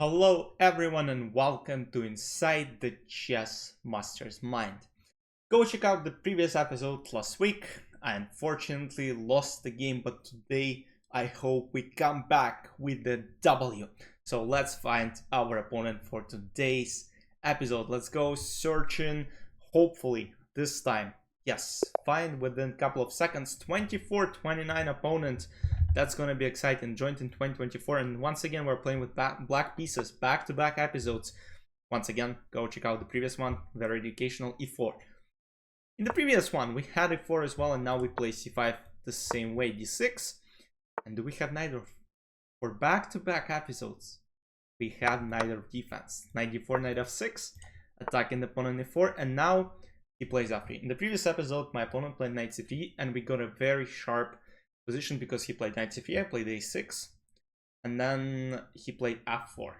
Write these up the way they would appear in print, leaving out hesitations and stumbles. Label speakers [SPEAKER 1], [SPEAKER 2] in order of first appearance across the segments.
[SPEAKER 1] Hello everyone and welcome to Inside the Chess Master's Mind. Go check out the previous episode last week. I unfortunately lost the game, but today I hope we come back with the W. So let's find our opponent for today's episode. Let's go searching, hopefully this time. Yes, find within a couple of seconds 24-29 opponent. That's gonna be exciting. Joined in 2024, and once again we're playing with black pieces, back-to-back episodes. Once again, go check out the previous one, very educational. E4. In the previous one, we had E4 as well, and now we play C5 the same way, D6. And do we have neither? For back-to-back episodes, we have neither defense. Knight D4, Knight F6, attacking the opponent E4, and now he plays F3. In the previous episode, my opponent played Knight C3, and we got a very sharp position because he played Knight C3, I played A6, and then he played F4,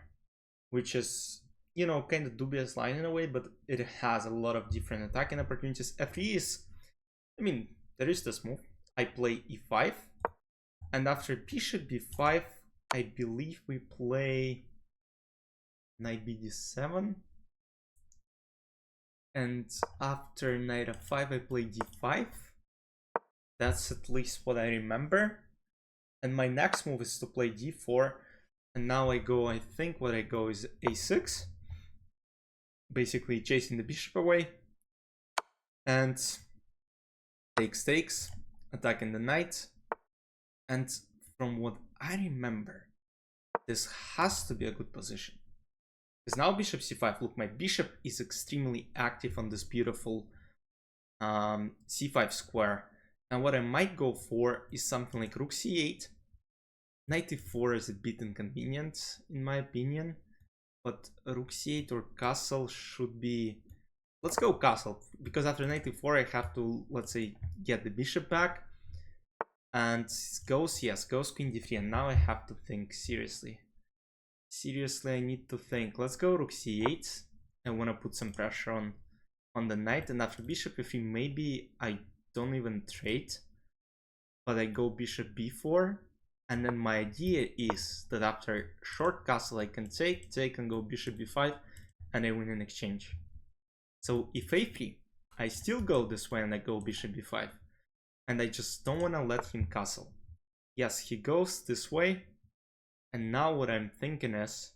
[SPEAKER 1] which is, you know, kind of dubious line in a way, but it has a lot of different attacking opportunities. F3 is, I mean, there is this move. I play E5, and after Bishop B5, I believe we play Knight BD7, and after Knight F5, I play D5. That's at least what I remember. And my next move is to play D4. And now I go, I think what I go is A6. Basically chasing the bishop away. And takes, attacking the knight. And from what I remember, this has to be a good position. Because now bishop C5, look, my bishop is extremely active on this beautiful C5 square. And what I might go for is something like Rook C8. Knight E4 is a bit inconvenient, in my opinion. But Rook C8 or castle should be... Let's go castle, because after Knight E4 I have to, let's say, get the bishop back. And goes, yes, goes Queen D3. And now I have to think seriously. Seriously, I need to think. Let's go Rook C8. I want to put some pressure on the knight. And after Bishop E3, maybe I don't even trade, but I go Bishop B4, and then my idea is that after short castle I can take and go Bishop B5, and I win in exchange. So if A3, I still go this way and I go Bishop B5, and I just don't want to let him castle. Yes, he goes this way, and now what I'm thinking is,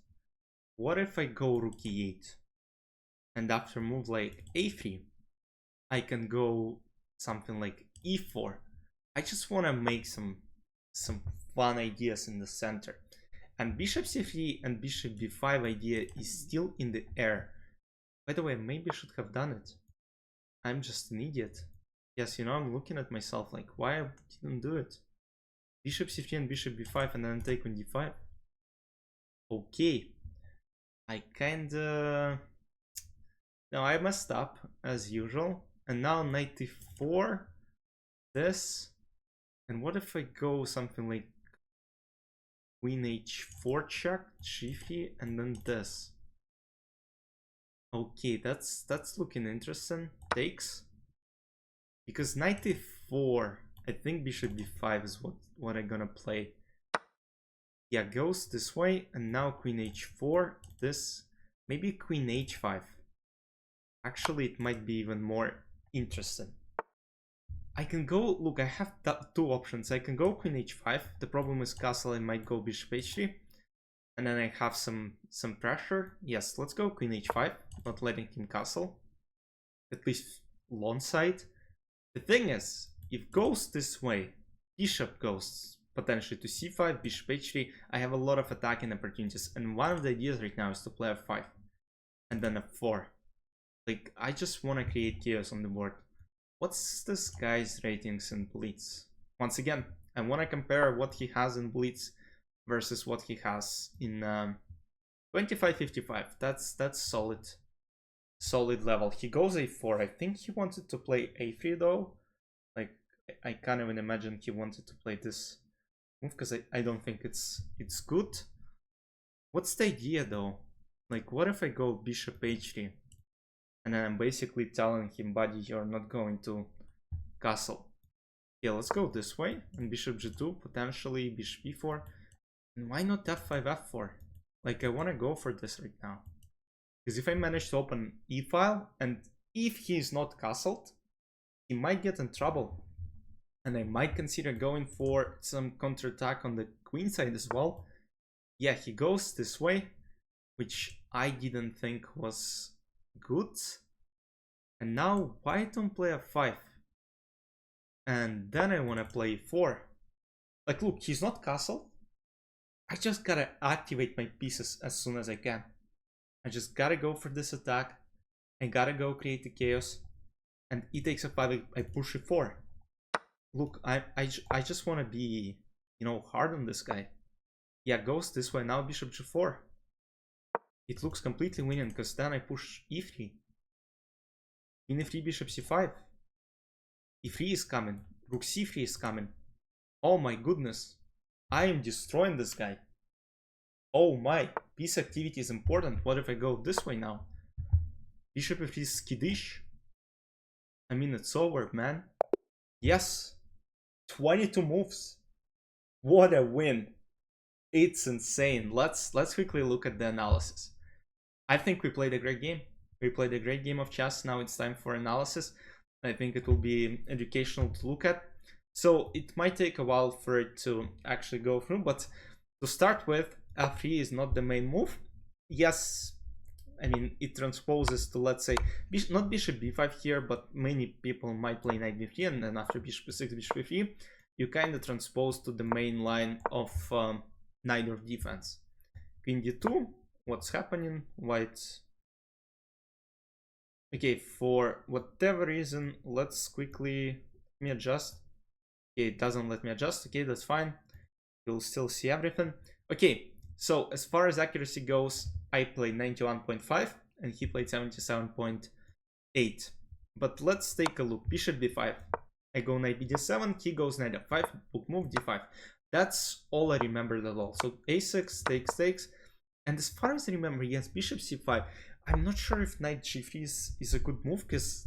[SPEAKER 1] what if I go Rook E8, and after move like A3, I can go something like E4. I just want to make some fun ideas in the center. And Bishop C3 and Bishop B5 idea is still in the air. By the way, maybe I should have done it. I'm just an idiot. Yes, you know, I'm looking at myself like, why I didn't do it? Bishop C3 and Bishop B5 and then take on D5. Okay. I kinda... No, I messed up as usual. And now Knight E4, this, and what if I go something like Queen H4 check, G3, and then this? Okay, that's looking interesting. Takes, because Knight E4, I think Bishop B5 is what I'm gonna play. Yeah, goes this way, and now Queen H4, this, maybe Queen H5. Actually, it might be even more interesting. I can go, look, I have two options. I can go Queen H5. The problem is castle, I might go Bishop H3. And then I have some pressure. Yes, let's go Queen H5, not letting him castle. At least long side. The thing is, if goes this way, Bishop goes potentially to C5, Bishop H3. I have a lot of attacking opportunities. And one of the ideas right now is to play F5. And then F4. Like, I just want to create chaos on the board. What's this guy's ratings in Blitz? Once again, I want to compare what he has in Blitz versus what he has in 25-55. That's solid level. He goes A4. I think he wanted to play A3 though. Like, I can't even imagine he wanted to play this move because I don't think it's good. What's the idea though? Like, what if I go Bishop H3? And then I'm basically telling him, buddy, you're not going to castle. Yeah, let's go this way. And Bishop G2, potentially Bishop E4. And why not F5, F4? Like, I want to go for this right now. Because if I manage to open e-file, and if he's not castled, he might get in trouble. And I might consider going for some counterattack on the queen side as well. Yeah, he goes this way, which I didn't think was good. And now white don't play f5. And then I want to play e4. Like, look, he's not castled. I just gotta activate my pieces as soon as I can. I just gotta go for this attack. I gotta go create the chaos. And he takes f5, I push e4. Look, I just want to be, you know, hard on this guy. Yeah, goes this way, now bishop g4. It looks completely winning, because then I push e3. Queen e3, bishop c5. e3 is coming, rook c3 is coming. Oh my goodness, I am destroying this guy. Oh my, piece activity is important. What if I go this way now? Bishop f3 is skittish. I mean, it's over, man. Yes, 22 moves. What a win. It's insane. Let's quickly look at the analysis. I think we played a great game. We played a great game of chess. Now it's time for analysis. I think it will be educational to look at. So it might take a while for it to actually go through, but to start with, f3 is not the main move. Yes, I mean, it transposes to, let's say, not bishop b5 here, but many people might play knight b3, and then after bishop b6, bishop b3, you kind of transpose to the main line of neither defense. Queen d2, what's happening? White. Okay, for whatever reason, let's quickly let me adjust. Okay, it doesn't let me adjust. Okay, that's fine. You'll still see everything. Okay, so as far as accuracy goes, I played 91.5 and he played 77.8. But let's take a look. Bishop b5. I go knight bd7, he goes knight f5, book move d5. That's all I remembered at all. So a6, takes. And as far as I remember, yes, bishop c5. I'm not sure if knight g3 is a good move, because,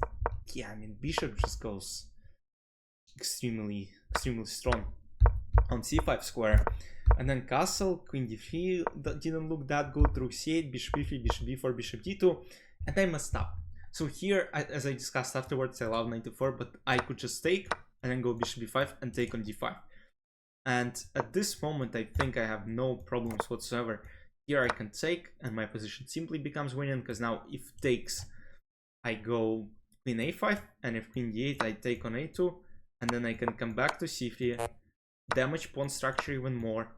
[SPEAKER 1] yeah, I mean, bishop just goes extremely strong on c5 square. And then castle, queen d3 that didn't look that good, rook c8, bishop b3, bishop b4, bishop d2, and I messed up. So here, as I discussed afterwards, I allowed knight to4, but I could just take and then go bishop b5 and take on d5. And at this moment, I think I have no problems whatsoever. Here I can take, and my position simply becomes winning, because now if takes, I go queen a5, and if queen d8, I take on a2, and then I can come back to c3, damage pawn structure even more,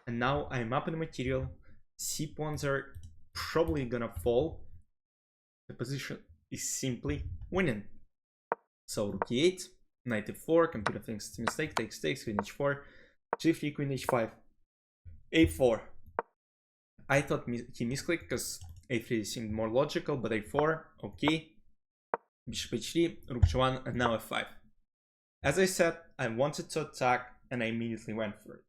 [SPEAKER 1] and now I'm up in the material. C pawns are probably gonna fall. The position is simply winning. So rook e8, knight f4, computer thinks it's a mistake, takes, queen h4, g3, queen h5, a4. I thought he misclicked because a3 seemed more logical, but a4, okay. Bishop h3, rook g1, and now f5. As I said, I wanted to attack, and I immediately went for it.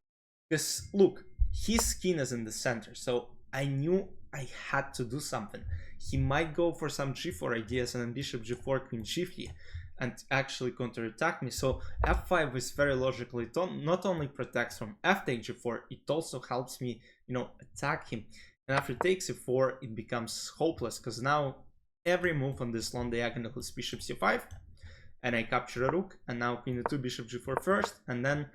[SPEAKER 1] Because, look, his king is in the center, so I knew I had to do something. He might go for some g4 ideas, and then bishop g4, queen g3, and actually counterattack me. So f5 is very logical. It not only protects from f take g4, it also helps me, you know, attack him. And after takes e4, it becomes hopeless, because now every move on this long diagonal is bishop c5, and I capture a rook, and now queen e2, bishop g4 first, and then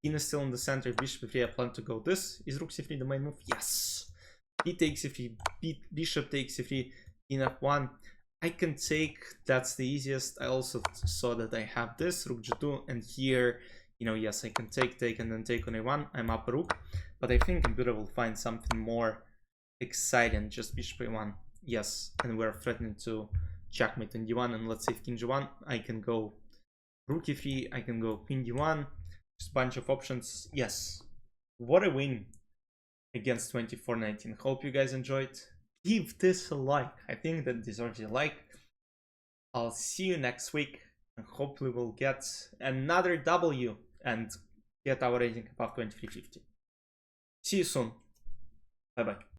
[SPEAKER 1] king is still in the center, bishop e3, I plan to go this. Is rook c3 the main move? Yes! He takes e3, bishop takes e3, king f1. I can take, that's the easiest. I also saw that I have this, rook g2, and here, you know, yes, I can take, and then take on a1. I'm up a rook, but I think computer will find something more exciting, just bishop a1. Yes, and we're threatening to checkmate on d1, and let's say king g1, I can go rook e3, I can go queen d1, just a bunch of options. Yes, what a win against 2419. Hope you guys enjoyed. Give this a like. I think that deserves a like. I'll see you next week, and hopefully we'll get another W and get our rating above 2350. See you soon. Bye bye.